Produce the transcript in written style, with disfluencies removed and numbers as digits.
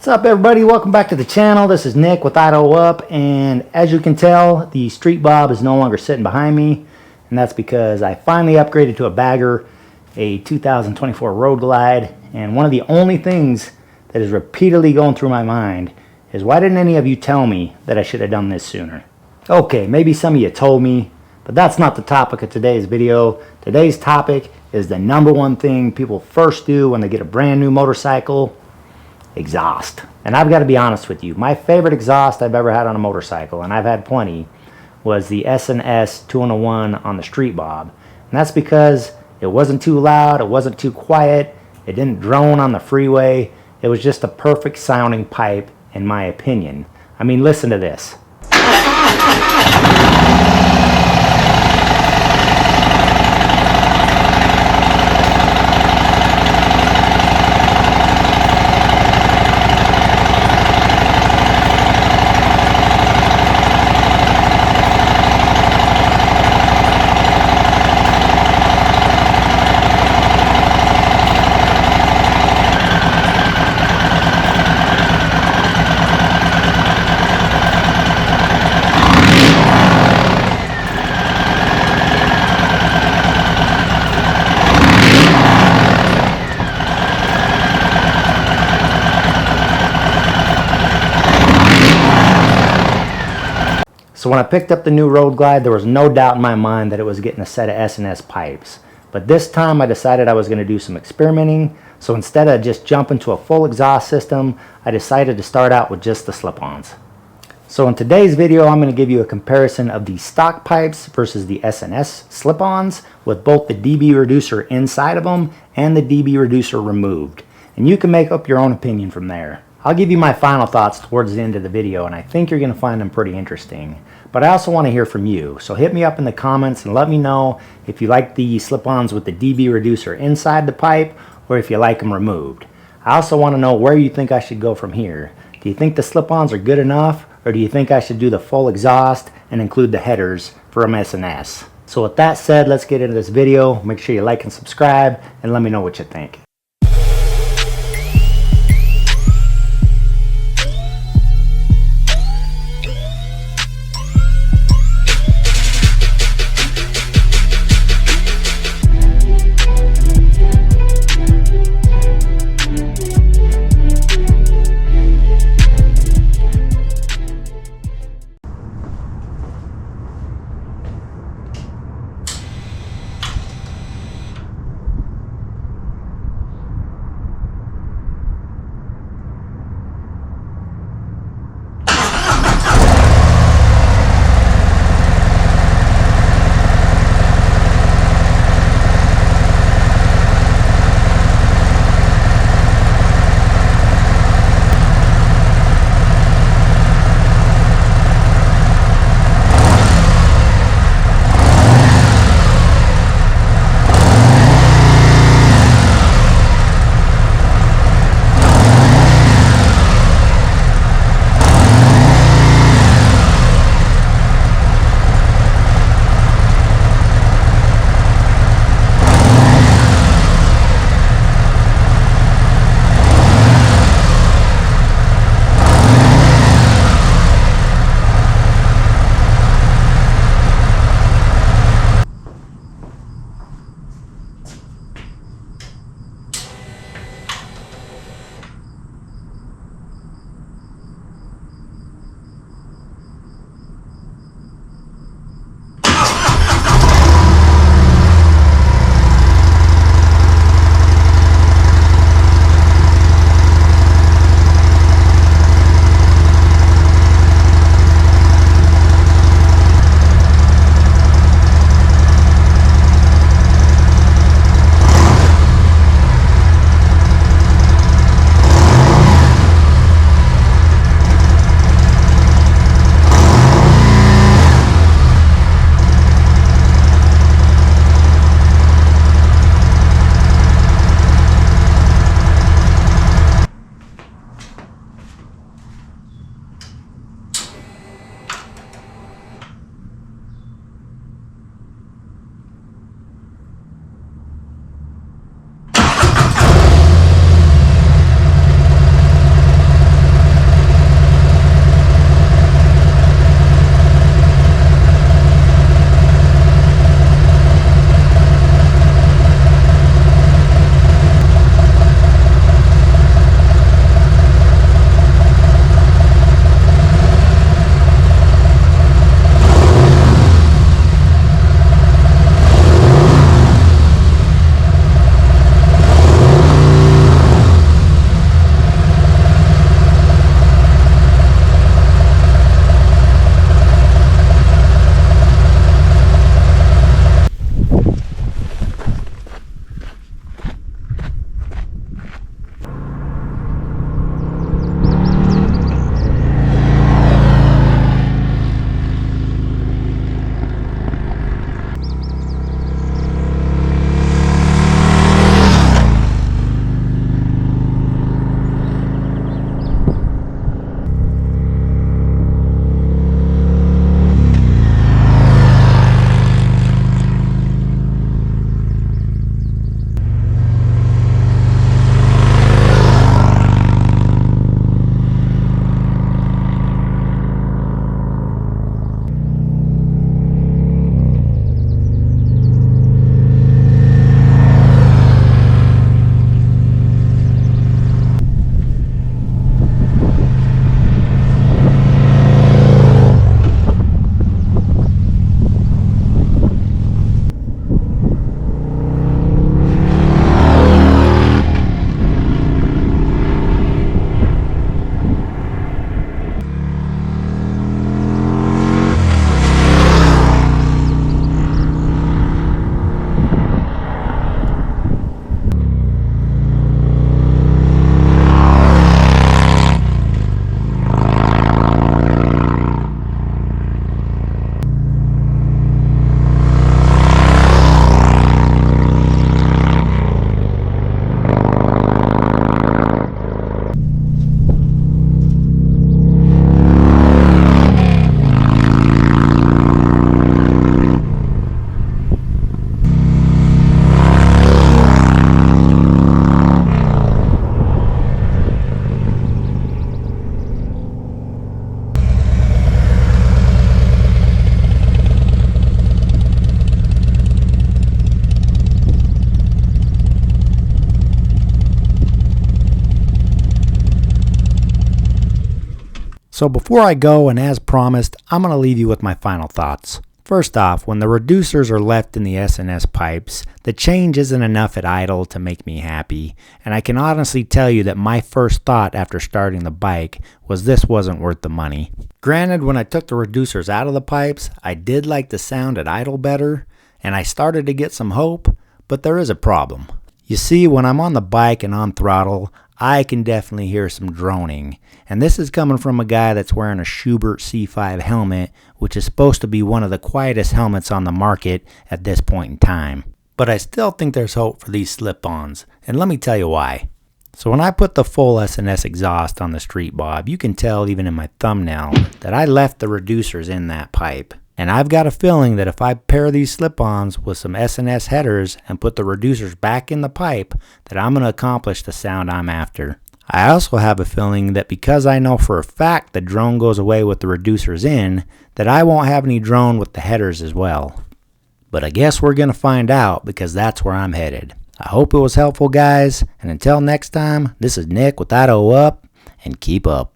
What's up, everybody? Welcome back to the channel. This is Nick with Idle Up, and as you can tell, the Street Bob is no longer sitting behind me, and that's because I finally upgraded to a bagger, a 2024 Road Glide, and one of the only things that is repeatedly going through my mind is, why didn't any of you tell me that I should have done this sooner? Okay, maybe some of you told me, but that's not the topic of today's video. Today's topic is the #1 thing people first do when they get a brand new motorcycle: exhaust. And I've got to be honest with you, my favorite exhaust I've ever had on a motorcycle, and I've had plenty, was the S&S 2-in-1 on the Street Bob. And that's because it wasn't too loud, it wasn't too quiet, it didn't drone on the freeway. It was just a perfect sounding pipe, in my opinion. I mean, listen to this. So when I picked up the new Road Glide, there was no doubt in my mind that it was getting a set of S&S pipes. But this time I decided I was going to do some experimenting, so instead of just jumping to a full exhaust system, I decided to start out with just the slip-ons. So in today's video, I'm going to give you a comparison of the stock pipes versus the S&S slip-ons, with both the dB reducer inside of them and the dB reducer removed. And you can make up your own opinion from there. I'll give you my final thoughts towards the end of the video, and I think you're going to find them pretty interesting. But I also want to hear from you, so hit me up in the comments and let me know if you like the slip-ons with the dB reducer inside the pipe, or if you like them removed. I also want to know where you think I should go from here. Do you think the slip-ons are good enough, or do you think I should do the full exhaust and include the headers from S&S? So with that said, let's get into this video. Make sure you like and subscribe, and let me know what you think. So before I go, and as promised, I'm going to leave you with my final thoughts. First off, when the reducers are left in the S&S pipes, the change isn't enough at idle to make me happy, and I can honestly tell you that my first thought after starting the bike was this wasn't worth the money. Granted, when I took the reducers out of the pipes, I did like the sound at idle better, and I started to get some hope, but there is a problem. You see, when I'm on the bike and on throttle, I can definitely hear some droning, and this is coming from a guy that's wearing a Schubert C5 helmet, which is supposed to be one of the quietest helmets on the market at this point in time. But I still think there's hope for these slip-ons, and let me tell you why. So when I put the full S&S exhaust on the Street Bob, you can tell even in my thumbnail that I left the reducers in that pipe. And I've got a feeling that if I pair these slip-ons with some S&S headers and put the reducers back in the pipe, that I'm going to accomplish the sound I'm after. I also have a feeling that because I know for a fact the drone goes away with the reducers in, that I won't have any drone with the headers as well. But I guess we're going to find out, because that's where I'm headed. I hope it was helpful, guys, and until next time, this is Nick with Idle Up, and keep up.